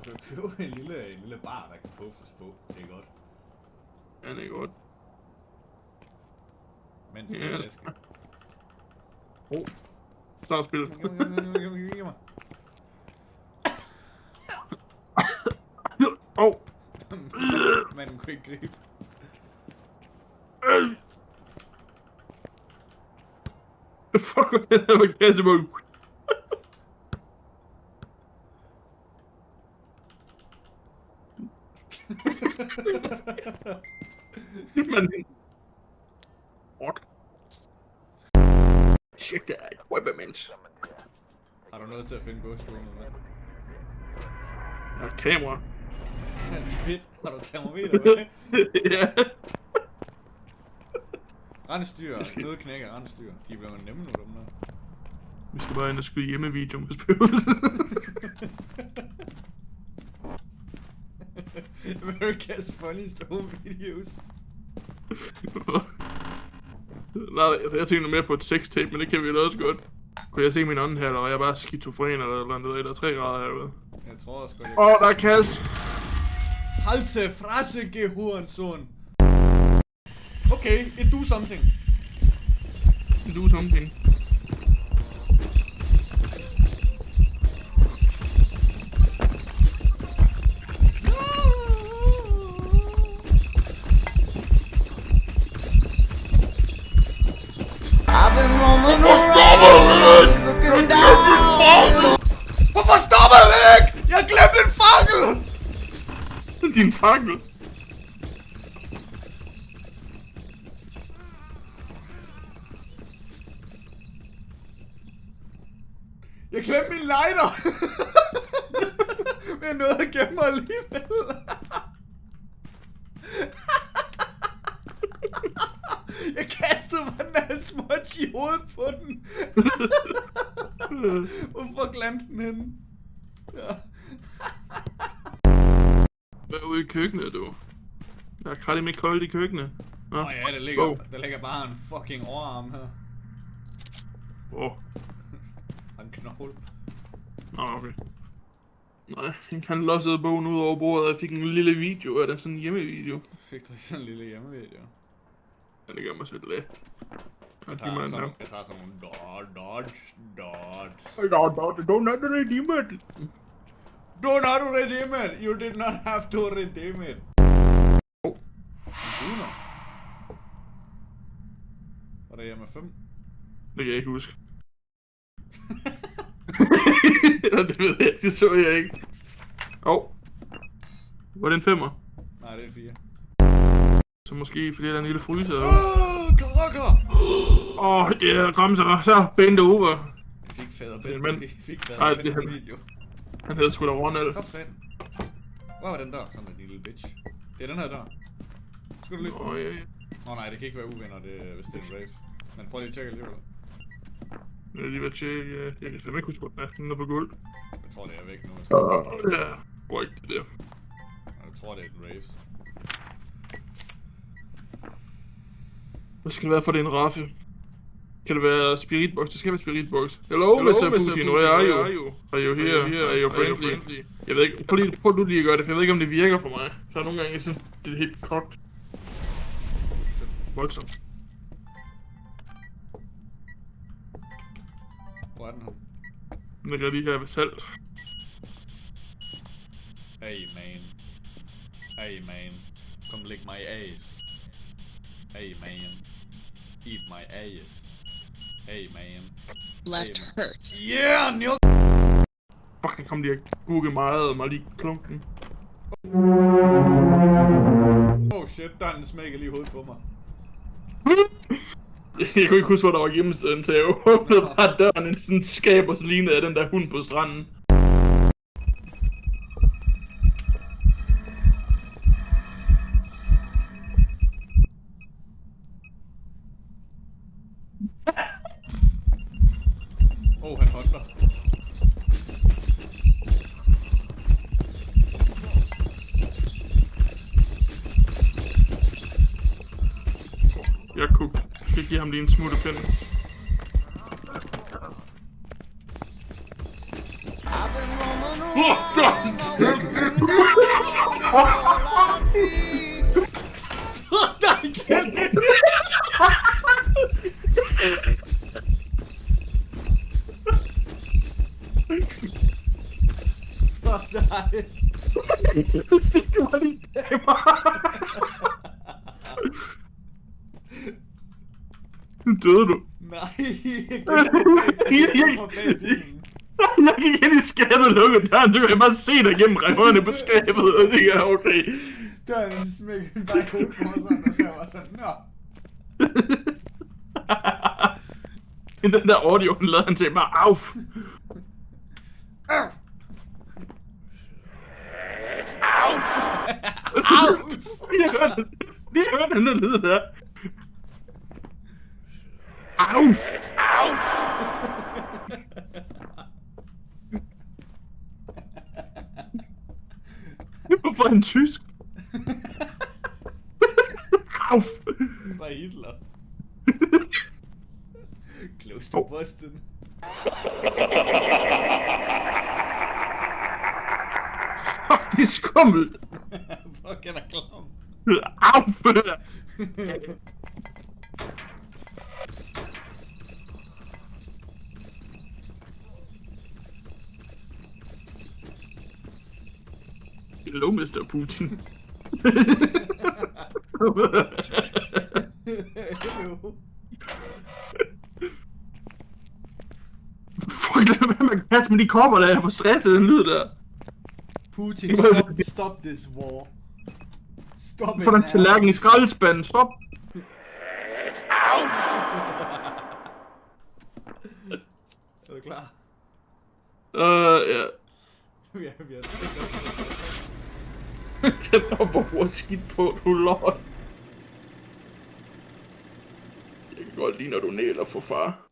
Du kan købe en lille bar, der kan puffes på. Det er godt. Ja, det er godt. Men det er læske. Start spillet. Giv mig. Manden kunne ikke gribe. Fuck, hvad det var kassebog. Men... What? Shit, det er ikke weapons. Har du noget til at finde ghost room med? Jeg har kamera. Det er fedt. Har du termometer med? Ja. Rensdyr. Noget knækker rensdyr. De er blevet nemme nu, dem der. Vi skal bare ind og skyde hjemmevideo med spøgelset. America's funniest home videos. Nej, jeg tænker mere på et sextape, men det kan vi da også godt. Kunne jeg se min ånden her, eller var jeg bare skizofren eller andet, eller 3 grader herude? Jeg tror også godt, Åh, der er kasse! Halse, frase, Gehurensohn. Okay, it do something. Do something. Hvorfor stopper du ikke? Jeg glemte en fakkel! Din fakkel? Jeg glemte min lighter! Men jeg nåede at gemme mig alligevel. Jeg kastede mig den her smudge i hovedet på den. Hvorfor glemte den henne? Ja. Hvad er ude i køkkenet, du? Jeg er kraftigt med koldt i køkkenet. Nå, Ja, der ligger bare en fucking overarm her. Og en knogle. Nå, okay. Nej, han lossede bogen ud over bordet, og jeg fik en lille video af det, sådan en hjemmevideo. Fik du sådan en lille hjemmevideo? Ja, det gør mig selv lidt. Jeg tager sådan nogle dodge. Don't not redeem it. Do not redeem it! You did not have to redeem it! Var det hjemme 5? Det kan jeg ikke huske. Det ved jeg, det så jeg ikke. Var det en 5'er? Nej, det er en 4. Så måske fordi der er en lille fryser. Karakker! Ja, Ramser, så bend over. Vi fik fader på video. Han hedder sgu da Ronald. Så fanden. Hvor var den der? Sådan en lille bitch. Det er den her dør. Skal du lige på? Nej, det kan ikke være uvenner, hvis det er en rave. Men prøv lige at tjekke alligevel. Jeg er lige ved at tjekke. Jeg kan simpelthen ikke huske, hvor den er på gulv. Jeg tror, det er væk nu. Ja, hvor ikke det der. Jeg tror, det er en rave. Hvad skal det være for det en raffe? Kan det være Spiritbox? Det skal være Spiritbox. Hello, Mr. Putin, where are you? Are you here? Are you friendly? Jeg ved ikke, prøv du lige at gøre det, for jeg ved ikke, om det virker for mig. Så er nogle gange, jeg synes, det er helt kogt. Voldsomt. Hvor er den her? Den ligger lige her ved salt. Hey man. Come lick my ass. Hey man. Eat my ass. Hey man. Left hurt. Yeah, Neil! Fucking kom lige at google meget og mig lige klunken. Oh shit, der er en smækker lige i hovedet på mig. Jeg kunne ikke huske, hvor der var hjemmesiden, så jeg åbnede bare døren i sådan et skab, og så lignede jeg den der hund på stranden. Han hopper. Jeg kunne give ham lige en smuttepinde. Oh, God! Fuck dig igen! Fuck dig! Stik du mig lige bag mig. Døde du? Nej! Jeg gik ind i skabet og lukkede døren. Du kan bare se dig gennem reverne på skabet. Og det er okay. Døren smækkede bare i hovedet på mig sådan, og så jeg var sådan, nå. Den der audio, den lavede han til mig. Auf! Lige hør den der lyd der. Auf! Hvorfor er han tysk? Auf! Det var Hitler. Close to Boston. Fuck, det er skummelt! Fuck, han er klam. Auf! Hello, Mr. Putin. Fuck, lad være med at kaste med de kopper der, jeg får stresset den lyd der. Putin, stop this war. Stop it. Få den tallerken i skraldespanden, stop. Er du klar? Ja. Vi har Den var skidt på, du lort. Jeg kan godt lide, når du næler for far.